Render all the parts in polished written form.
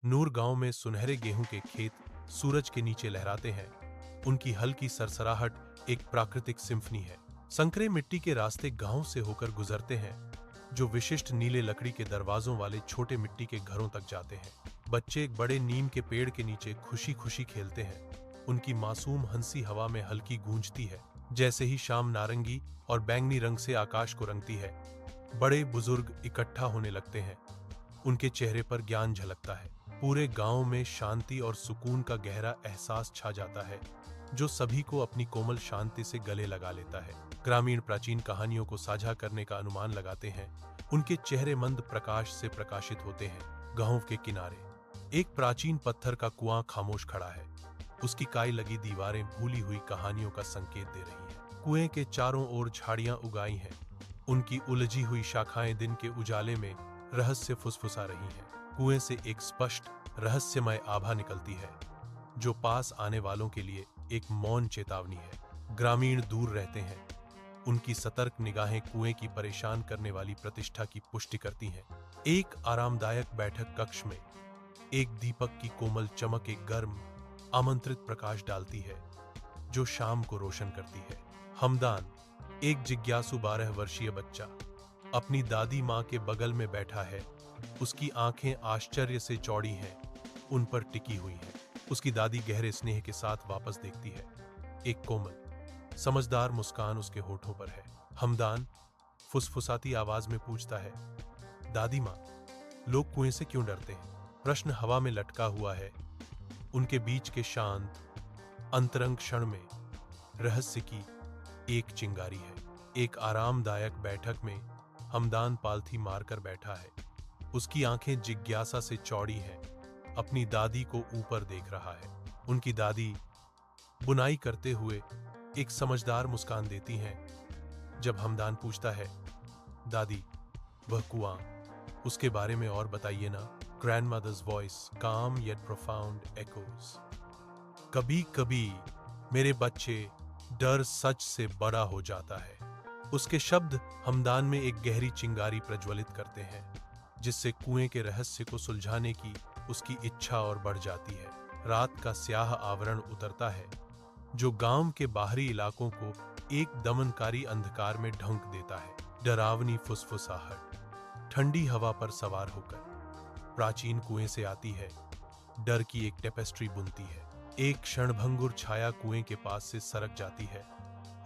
नूर गांव में सुनहरे गेहूं के खेत सूरज के नीचे लहराते हैं। उनकी हल्की सरसराहट एक प्राकृतिक सिम्फनी है। संकरे मिट्टी के रास्ते गांव से होकर गुजरते हैं, जो विशिष्ट नीले लकड़ी के दरवाजों वाले छोटे मिट्टी के घरों तक जाते हैं। बच्चे एक बड़े नीम के पेड़ के नीचे खुशी खुशी खेलते हैं। उनकी मासूम हंसी हवा में हल्की गूंजती है, जैसे ही शाम नारंगी और बैंगनी रंग से आकाश को रंगती है। बड़े बुजुर्ग इकट्ठा होने लगते हैं। उनके चेहरे पर ज्ञान झलकता है। पूरे गांव में शांति और सुकून का गहरा एहसास छा जाता है, जो सभी को अपनी कोमल शांति से गले लगा लेता है। ग्रामीण प्राचीन कहानियों को साझा करने का अनुमान लगाते हैं। उनके चेहरे मंद प्रकाश से प्रकाशित होते हैं। गांव के किनारे एक प्राचीन पत्थर का कुआं खामोश खड़ा है। उसकी काई लगी दीवारें भूली हुई कहानियों का संकेत दे रही हैं। कुएं के चारों ओर झाड़ियां उगाई हैं। उनकी उलझी हुई शाखाएं दिन के उजाले में रहस्य फुसफुसा रही हैं। कुएं से एक स्पष्ट रहस्यमय आभा निकलती है, जो पास आने वालों के लिए एक मौन चेतावनी है। ग्रामीण दूर रहते हैं। उनकी सतर्क निगाहें कुएं की परेशान करने वाली प्रतिष्ठा की पुष्टि करती हैं। एक आरामदायक बैठक कक्ष में एक दीपक की कोमल चमक एक गर्म आमंत्रित प्रकाश डालती है, जो शाम को रोशन करती है। हमदान, एक जिज्ञासु 12 वर्षीय बच्चा, अपनी दादी माँ के बगल में बैठा है। उसकी आंखें आश्चर्य से चौड़ी हैं, उन पर टिकी हुई हैं। उसकी दादी गहरे स्नेह के साथ वापस देखती है। एक कोमल समझदार मुस्कान उसके होठों पर है। हमदान फुसफुसाती आवाज में पूछता है, दादी माँ, लोग कुएं से क्यों डरते हैं? प्रश्न हवा में लटका हुआ है। उनके बीच के शांत अंतरंग क्षण में रहस्य की एक चिंगारी है। एक आरामदायक बैठक में हमदान पालथी मारकर बैठा है। उसकी आंखें जिज्ञासा से चौड़ी हैं। अपनी दादी को ऊपर देख रहा है। उनकी दादी बुनाई करते हुए एक समझदार मुस्कान देती हैं। जब हमदान पूछता है, दादी, वह कुआं, उसके बारे में और बताइए ना। ग्रैंडमदर्स वॉइस, काम येट प्रोफाउंड एकोज। कभी कभी मेरे बच्चे, डर सच से बड़ा हो जाता है। उसके शब्द हमदान में एक गहरी चिंगारी प्रज्वलित करते हैं, जिससे कुएं के रहस्य को सुलझाने की उसकी इच्छा और बढ़ जाती है। रात का स्याह आवरण उतरता है, जो गांव के बाहरी इलाकों को एक दमनकारी अंधकार में ढंक देता है। डरावनी फुसफुसाहट ठंडी हवा पर सवार होकर प्राचीन कुएं से आती है। डर की एक टेपेस्ट्री बुनती है। एक क्षणभंगुर छाया कुएं के पास से सरक जाती है।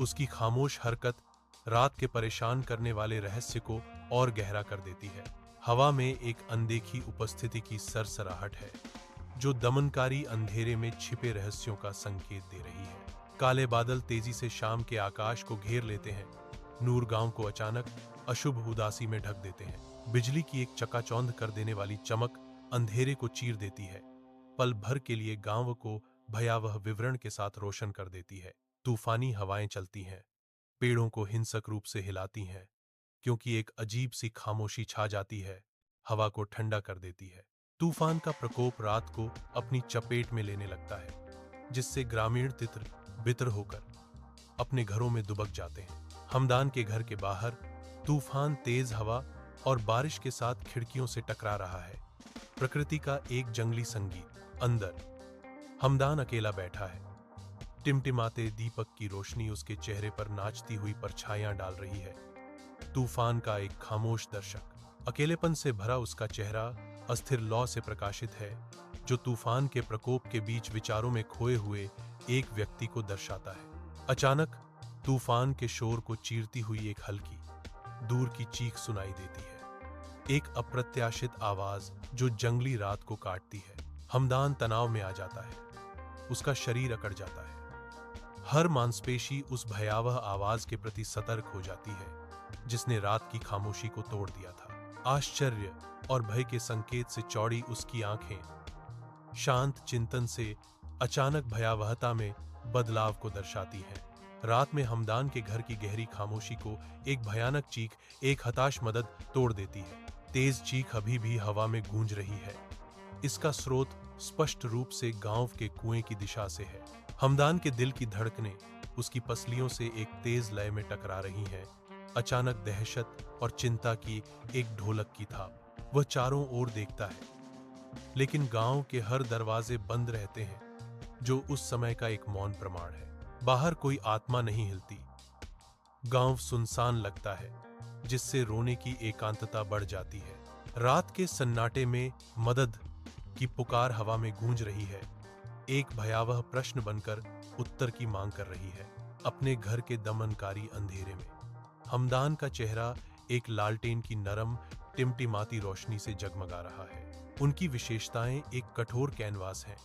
उसकी खामोश हरकत रात के परेशान करने वाले रहस्य को और गहरा कर देती है। हवा में एक अनदेखी उपस्थिति की सरसराहट है, जो दमनकारी अंधेरे में छिपे रहस्यों का संकेत दे रही है। काले बादल तेजी से शाम के आकाश को घेर लेते हैं। नूर गांव को अचानक अशुभ उदासी में ढक देते हैं। बिजली की एक चकाचौंध कर देने वाली चमक अंधेरे को चीर देती है। पल भर के लिए गांव को भयावह विवरण के साथ रोशन कर देती है। तूफानी हवाएं चलती हैं, पेड़ों को हिंसक रूप से हिलाती हैं, क्योंकि एक अजीब सी खामोशी छा जाती है, हवा को ठंडा कर देती है। तूफान का प्रकोप रात को अपनी चपेट में लेने लगता है, जिससे ग्रामीण तितर बितर होकर अपने घरों में दुबक जाते हैं। हमदान के घर के बाहर तूफान तेज हवा और बारिश के साथ खिड़कियों से टकरा रहा है। प्रकृति का एक जंगली संगीत। अंदर हमदान अकेला बैठा है। टिमटिमाते दीपक की रोशनी उसके चेहरे पर नाचती हुई परछाइयां डाल रही है। तूफान का एक खामोश दर्शक। अकेलेपन से भरा उसका चेहरा अस्थिर लौ से प्रकाशित है, जो तूफान के प्रकोप के बीच विचारों में खोए हुए एक व्यक्ति को दर्शाता है। अचानक तूफान के शोर को चीरती हुई एक हल्की, दूर की चीख सुनाई देती है। एक अप्रत्याशित आवाज जो जंगली रात को काटती है। हमदान तनाव में आ जाता है। उसका शरीर अकड़ जाता है। हर मांसपेशी उस भयावह आवाज के प्रति सतर्क हो जाती है, जिसने रात की खामोशी को तोड़ दिया था। आश्चर्य और भय के संकेत से चौड़ी उसकी आंखें शांत चिंतन से अचानक भयावहता में बदलाव को दर्शाती हैं। रात में हमदान के घर की गहरी खामोशी को एक भयानक चीख, एक हताश मदद तोड़ देती है। तेज चीख अभी भी हवा में गूंज रही है। इसका स्रोत स्पष्ट रूप से गांव के कुएं की दिशा से है। हमदान के दिल की धड़कनें उसकी पसलियों से एक तेज लय में टकरा रही हैं। अचानक दहशत और चिंता की एक ढोलक की थाप। वह चारों ओर देखता है। लेकिन गांव के हर दरवाजे बंद रहते हैं, जो उस समय का एक मौन प्रमाण है। बाहर कोई आत्मा नहीं हिलती। गांव सुनसान लगता है, जिससे रोने की एकांतता बढ़ जाती है। रात के सन्नाटे में मदद की पुकार हवा में गूंज रही है, एक भयावह प्रश्न बनकर उत्तर की मांग कर रही है। अपने घर के दमनकारी अंधेरे में हमदान का चेहरा एक लालटेन की नरम टिमटिमाती रोशनी से जगमगा रहा है। उनकी विशेषताएं एक कठोर कैनवास हैं,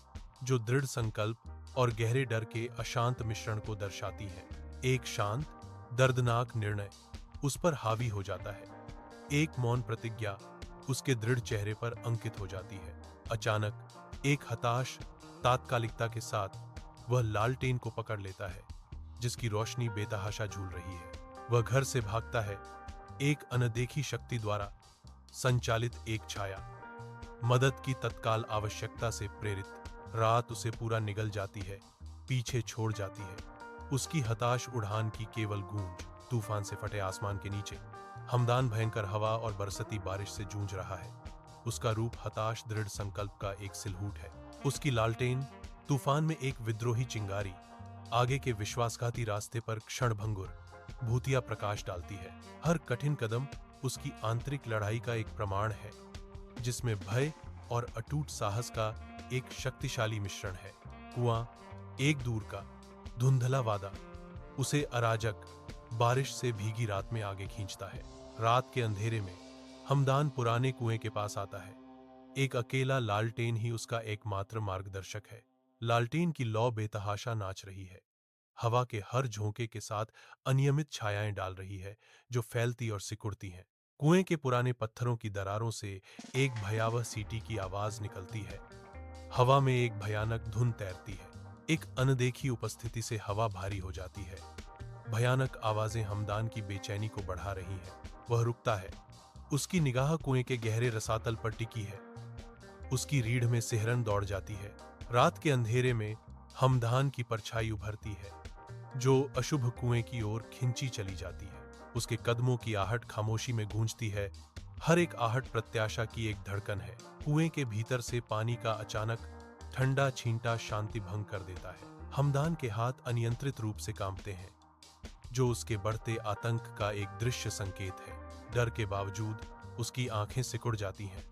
जो दृढ़ संकल्प और गहरे डर के अशांत मिश्रण को दर्शाती है। एक शांत, दर्दनाक निर्णय उस पर हावी हो जाता है। एक मौन प्रतिज्ञा उसके दृढ़ चेहरे पर अंकित हो जाती है। अचानक एक हताश तात्कालिकता के साथ वह लालटेन को पकड़ लेता है, जिसकी रोशनी बेतहाशा झूल रही है। वह घर से भागता है, एक अनदेखी शक्ति द्वारा संचालित एक छाया, मदद की तत्काल आवश्यकता से प्रेरित। रात उसे पूरा निगल जाती है, पीछे छोड़ जाती है। उसकी हताश उड़ान की केवल गूंज। तूफान से फटे आसमान के नीचे हमदान भयंकर हवा और बरसती बारिश से जूझ रहा है। उसका रूप हताश दृढ़ संकल्प का एक सिलहूट है। उसकी लालटेन तूफान में एक विद्रोही चिंगारी, आगे के विश्वासघाती रास्ते पर क्षणभंगुर भूतिया प्रकाश डालती है। हर कठिन कदम उसकी आंतरिक लड़ाई का एक प्रमाण है, जिसमें भय और अटूट साहस का एक शक्तिशाली मिश्रण है। कुआं एक दूर का धुंधला वादा उसे अराजक बारिश से भीगी रात में आगे खींचता है। रात के अंधेरे में हमदान पुराने कुएं के पास आता है। एक अकेला लालटेन ही उसका एकमात्र मार्गदर्शक है। लालटेन की लौ बेतहाशा नाच रही है, हवा के हर झोंके के साथ अनियमित छायाएं डाल रही है, जो फैलती और सिकुड़ती हैं। कुएं के पुराने पत्थरों की दरारों से एक भयावह सीटी की आवाज निकलती है। हवा में एक भयानक धुन तैरती है। एक अनदेखी उपस्थिति से हवा भारी हो जाती है। भयानक आवाजें हमदान की बेचैनी को बढ़ा रही हैं। वह रुकता है। उसकी निगाह कुएं के गहरे रसातल पर टिकी है। उसकी रीढ़ में सिहरन दौड़ जाती है। रात के अंधेरे में हमदान की परछाई उभरती है, जो अशुभ कुएं की ओर खिंची चली जाती है। उसके कदमों की आहट खामोशी में गूंजती है। हर एक आहट प्रत्याशा की एक धड़कन है। कुएं के भीतर से पानी का अचानक ठंडा छींटा शांति भंग कर देता है। हमदान के हाथ अनियंत्रित रूप से कांपते हैं, जो उसके बढ़ते आतंक का एक दृश्य संकेत है। डर के बावजूद उसकी आंखें सिकुड़ जाती हैं।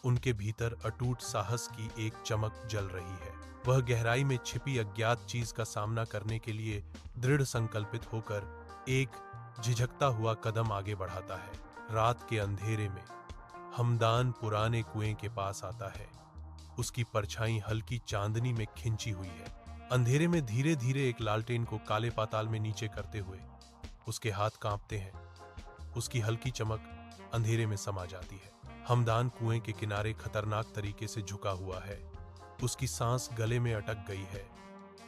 उनके भीतर अटूट साहस की एक चमक जल रही है। वह गहराई में छिपी अज्ञात चीज का सामना करने के लिए दृढ़ संकल्पित होकर एक झिझकता हुआ कदम आगे बढ़ाता है। रात के अंधेरे में हमदान पुराने कुएं के पास आता है। उसकी परछाई हल्की चांदनी में खिंची हुई है। अंधेरे में धीरे धीरे एक लालटेन को काले पाताल में नीचे करते हुए उसके हाथ कांपते हैं। उसकी हल्की चमक अंधेरे में समा जाती है। हमदान कुएं के किनारे खतरनाक तरीके से झुका हुआ है। उसकी सांस गले में अटक गई है।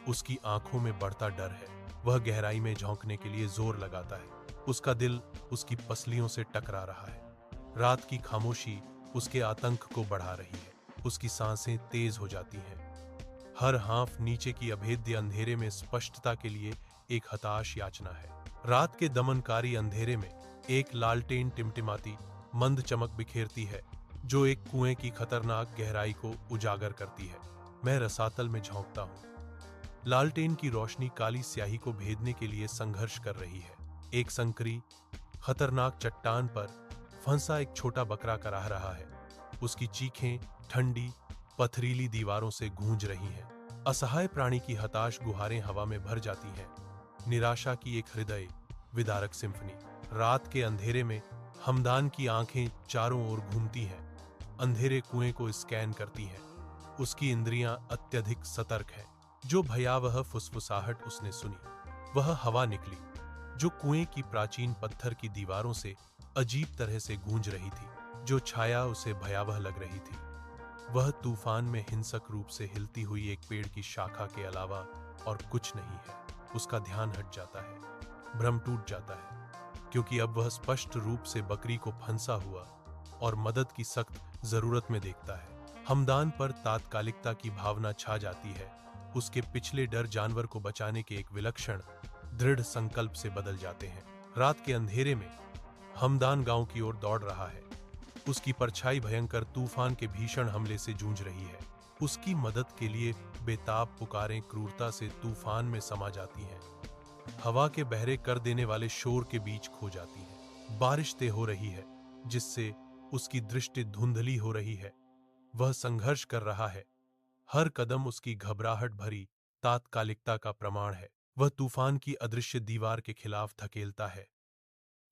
उसकी आंखों में बढ़ता डर है। वह गहराई में झोंकने के लिए जोर लगाता है। उसका दिल उसकी पसलियों से टकरा रहा है। रात की खामोशी उसके आतंक को बढ़ा रही है। उसकी सांसें तेज हो जाती हैं। हर हांफ नीचे की अभेद्य अंधेरे में स्पष्टता के लिए एक हताश याचना है। रात के दमनकारी अंधेरे में एक लालटेन टिमटिमाती मंद चमक बिखेरती है, जो एक कुएं की खतरनाक गहराई को उजागर करती है। मैं रसातल में झोंकता हूं। लालटेन की रोशनी काली स्याही को भेदने के लिए संघर्ष कर रही है। एक संकरी खतरनाक चट्टान पर फंसा एक छोटा बकरा कराह रहा है। उसकी चीखें ठंडी पथरीली दीवारों से गूंज रही हैं। असहाय प्राणी की हताश गुहारें हवा में भर जाती हैं। निराशा की एक हृदय विदारक सिम्फनी। रात के अंधेरे में हमदान की आंखें चारों ओर घूमती हैं, अंधेरे कुएं को स्कैन करती हैं। उसकी इंद्रियां अत्यधिक सतर्क हैं। जो भयावह फुसफुसाहट उसने सुनी, वह हवा निकली, जो कुएं की प्राचीन पत्थर की दीवारों से अजीब तरह से गूंज रही थी। जो छाया उसे भयावह लग रही थी, वह तूफान में हिंसक रूप से हिलती हुई एक पेड़ की शाखा के अलावा और कुछ नहीं है। उसका ध्यान हट जाता है, भ्रम टूट जाता है, क्योंकि अब वह स्पष्ट रूप से बकरी को फंसा हुआ और मदद की सख्त जरूरत में देखता है। हमदान पर तात्कालिकता की भावना छा जाती है। उसके पिछले डर जानवर को बचाने के एक विलक्षण दृढ़ संकल्प से बदल जाते हैं। रात के अंधेरे में हमदान गांव की ओर दौड़ रहा है। उसकी परछाई भयंकर तूफान के भीषण हमले से जूझ रही है। उसकी मदद के लिए बेताब पुकारें क्रूरता से तूफान में समा जाती हैं। हवा के बहरे कर देने वाले शोर के बीच खो जाती हैं। बारिश तेज हो रही है, जिससे उसकी दृष्टि धुंधली हो रही है। वह संघर्ष कर रहा है। हर कदम उसकी घबराहट भरी तात्कालिकता का प्रमाण है। वह तूफान की अदृश्य दीवार के खिलाफ धकेलता है।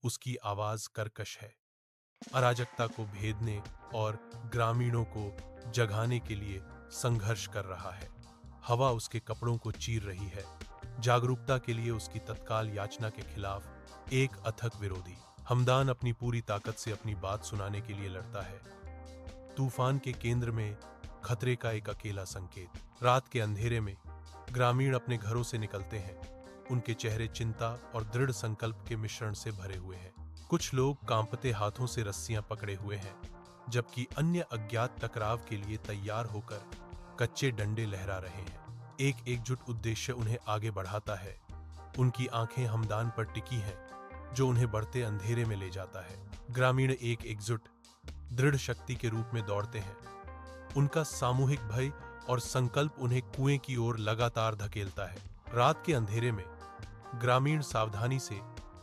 उसकी आवाज कर्कश है, अराजकता को भेदने और ग्रामीणों को जगाने के लिए संघर्ष कर रहा है। हवा उसके कपड़ों को चीर रही है। जागरूकता के लिए उसकी तत्काल याचना के खिलाफ एक अथक विरोधी। हमदान अपनी पूरी ताकत से अपनी बात सुनाने के लिए लड़ता है। तूफान के केंद्र में खतरे का एक अकेला संकेत। रात के अंधेरे में ग्रामीण अपने घरों से निकलते हैं। उनके चेहरे चिंता और दृढ़ संकल्प के मिश्रण से भरे हुए हैं। कुछ लोग कांपते हाथों से रस्सियां पकड़े हुए हैं, जबकि अन्य अज्ञात टकराव के लिए तैयार होकर कच्चे डंडे लहरा रहे हैं। एक एकजुट उद्देश्य उन्हें आगे बढ़ाता है। उनकी आंखें हमदान पर टिकी हैं, जो उन्हें बढ़ते अंधेरे में ले जाता है। ग्रामीण एक एकजुट दृढ़ शक्ति के रूप में दौड़ते हैं। उनका सामूहिक भय और संकल्प उन्हें कुएं की ओर लगातार धकेलता है। रात के अंधेरे में ग्रामीण सावधानी से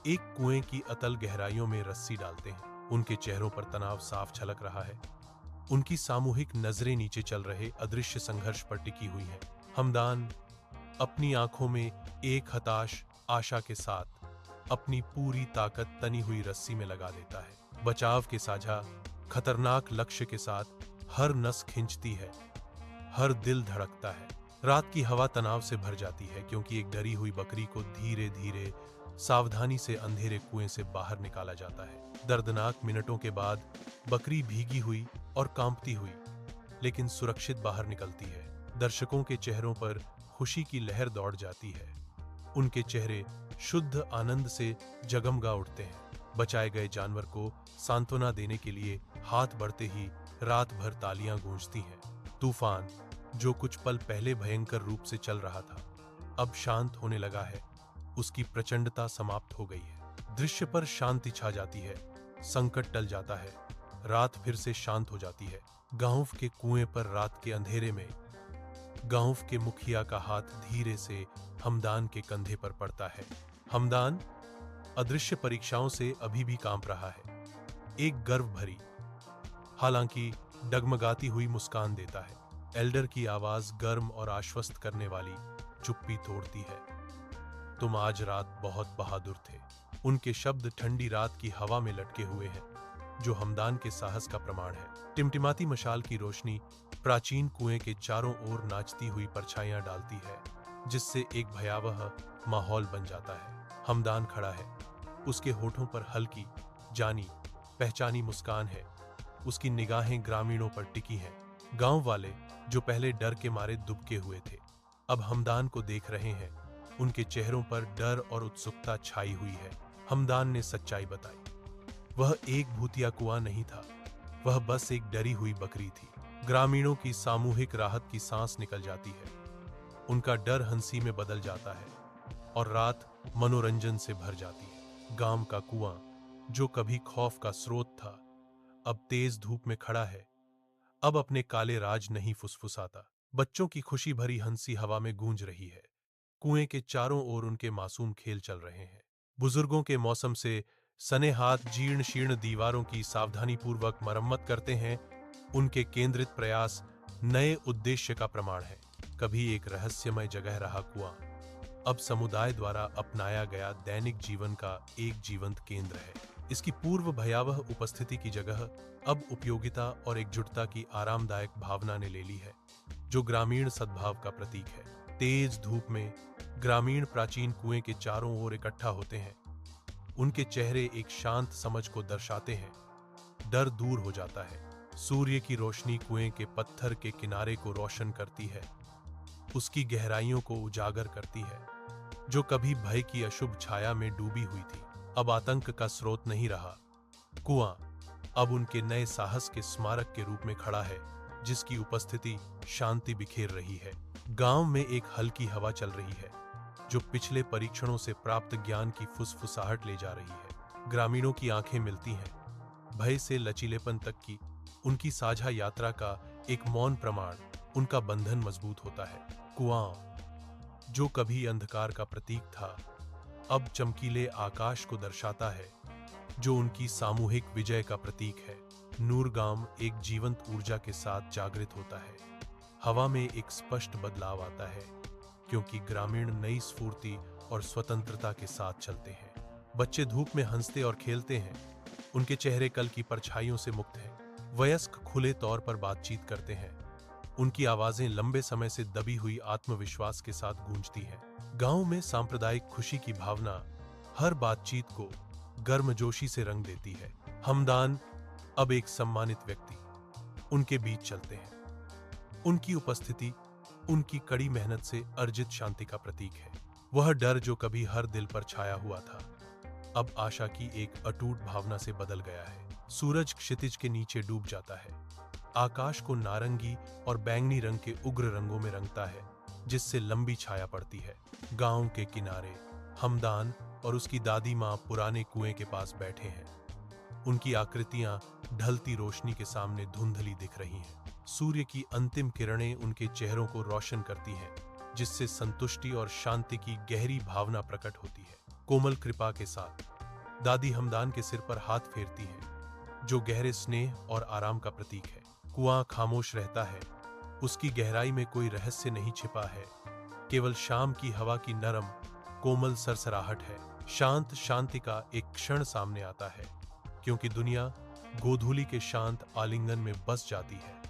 एक कुएं की अतल गहराइयों में रस्सी डालते हैं। उनके चेहरों पर तनाव साफ झलक रहा है। उनकी सामूहिक नजरें नीचे चल रहे अदृश्य संघर्ष पर टिकी हुई हैं। हमदान अपनी आंखों में एक हताश आशा के साथ अपनी पूरी ताकत तनी हुई रस्सी में लगा देता है। बचाव के साझा खतरनाक लक्ष्य के साथ हर नस खिंचती है, हर दिल धड़कता है। रात की हवा तनाव से भर जाती है, क्योंकि एक डरी हुई बकरी को धीरे धीरे सावधानी से अंधेरे कुएं से बाहर निकाला जाता है। दर्दनाक मिनटों के बाद बकरी भीगी हुई और कांपती हुई, लेकिन सुरक्षित बाहर निकलती है। दर्शकों के चेहरों पर खुशी की लहर दौड़ जाती है। उनके चेहरे शुद्ध आनंद से जगमगा उठते हैं। बचाए गए जानवर को सांत्वना देने के लिए हाथ बढ़ते ही रात भर तालियां गूंजती हैं। तूफान, जो कुछ पल पहले भयंकर रूप से चल रहा था, अब शांत होने लगा है। उसकी प्रचंडता समाप्त हो गई है। दृश्य पर शांति छा जाती है। संकट टल जाता है। रात फिर से शांत हो जाती है। गांव के कुएं पर रात के अंधेरे में गांव के मुखिया का हाथ धीरे से हमदान के कंधे पर पड़ता है। हमदान अदृश्य परीक्षाओं से अभी भी कांप रहा है। एक गर्व भरी, हालांकि डगमगाती हुई मुस्कान देता है। एल्डर की आवाज गर्म और आश्वस्त करने वाली चुप्पी तोड़ती है। तुम आज रात बहुत बहादुर थे। उनके शब्द ठंडी रात की हवा में लटके हुए हैं, जो हमदान के साहस का प्रमाण है। टिमटिमाती मशाल की रोशनी प्राचीन कुएं के चारों ओर नाचती हुई परछाइयां डालती है, जिससे एक भयावह माहौल बन जाता है। हमदान खड़ा है। उसके होठों पर हल्की, जानी पहचानी मुस्कान है। उसकी निगाहें ग्रामीणों पर टिकी हैं। गांव वाले, जो पहले डर के मारे दुबके हुए थे, अब हमदान को देख रहे हैं। उनके चेहरों पर डर और उत्सुकता छाई हुई है। हमदान ने सच्चाई बताई। वह एक भूतिया कुआं नहीं था, वह बस एक डरी हुई बकरी थी। ग्रामीणों की सामूहिक राहत की सांस निकल जाती है। उनका डर हंसी में बदल जाता है और रात मनोरंजन से भर जाती है। गांव का कुआं, जो कभी खौफ का स्रोत था, अब तेज धूप में खड़ा है। अब अपने काले राज नहीं फुसफुसाता। बच्चों की खुशी भरी हंसी हवा में गूंज रही है। कुएं के चारों ओर उनके मासूम खेल चल रहे हैं। बुजुर्गों के मौसम से सने हाथ जीर्ण शीर्ण दीवारों की सावधानीपूर्वक मरम्मत करते हैं। उनके केंद्रित प्रयास नए उद्देश्य का प्रमाण है। कभी एक रहस्यमय जगह रहा कुआं, अब समुदाय द्वारा अपनाया गया दैनिक जीवन का एक जीवंत केंद्र है। इसकी पूर्व भयावह उपस्थिति की जगह अब उपयोगिता और एकजुटता की आरामदायक भावना ने ले ली है, जो ग्रामीण सद्भाव का प्रतीक है। तेज धूप में ग्रामीण प्राचीन कुएं के चारों ओर इकट्ठा होते हैं। उनके चेहरे एक शांत समझ को दर्शाते हैं। डर दूर हो जाता है। सूर्य की रोशनी कुएं के पत्थर के किनारे को रोशन करती है, उसकी गहराइयों को उजागर करती है, जो कभी भय की अशुभ छाया में डूबी हुई थी, अब आतंक का स्रोत नहीं रहा। कुआं अब उनके नए साहस के स्मारक के रूप में खड़ा है, जिसकी उपस्थिति शांति बिखेर रही है। गांव में एक हल्की हवा चल रही है, जो पिछले परीक्षणों से प्राप्त ज्ञान की फुसफुसाहट ले जा रही है। ग्रामीणों की आंखें मिलती हैं। भय से लचीलेपन तक की उनकी साझा यात्रा का एक मौन प्रमाण उनका बंधन मजबूत होता है। कुआं, जो कभी अंधकार का प्रतीक था, अब चमकीले आकाश को दर्शाता है, जो उनकी सामूहिक विजय का प्रतीक है। नूरगाम एक जीवंत ऊर्जा के साथ जागृत होता है। हवा में एक स्पष्ट बदलाव आता है, क्योंकि ग्रामीण नई स्फूर्ति और स्वतंत्रता के साथ चलते हैं। बच्चे धूप में हंसते और खेलते हैं, उनके चेहरे कल की परछाइयों से मुक्त हैं। वयस्क खुले तौर पर बातचीत करते हैं, उनकी आवाजें लंबे समय से दबी हुई आत्मविश्वास के साथ गूंजती हैं। गांव में सांप्रदायिक खुशी की भावना हर बातचीत को गर्मजोशी से रंग देती है। हमदान, अब एक सम्मानित व्यक्ति, उनके बीच चलते हैं। उनकी उपस्थिति उनकी कड़ी मेहनत से अर्जित शांति का प्रतीक है। वह डर जो कभी हर दिल पर छाया हुआ था, अब आशा की एक अटूट भावना से बदल गया है। सूरज क्षितिज के नीचे डूब जाता है, आकाश को नारंगी और बैंगनी रंग के उग्र रंगों में रंगता है, जिससे लंबी छाया पड़ती है। गांव के किनारे हमदान और उसकी दादी माँ पुराने कुएं के पास बैठे हैं। उनकी आकृतियां ढलती रोशनी के सामने धुंधली दिख रही हैं। सूर्य की अंतिम किरणें उनके चेहरों को रोशन करती हैं, जिससे संतुष्टि और शांति की गहरी भावना प्रकट होती है। कोमल कृपा के साथ दादी हमदान के सिर पर हाथ फेरती है, जो गहरे स्नेह और आराम का प्रतीक है। कुआं खामोश रहता है, उसकी गहराई में कोई रहस्य नहीं छिपा है, केवल शाम की हवा की नरम कोमल सरसराहट है। शांत शांति का एक क्षण सामने आता है, क्योंकि दुनिया गोधूली के शांत आलिंगन में बस जाती है।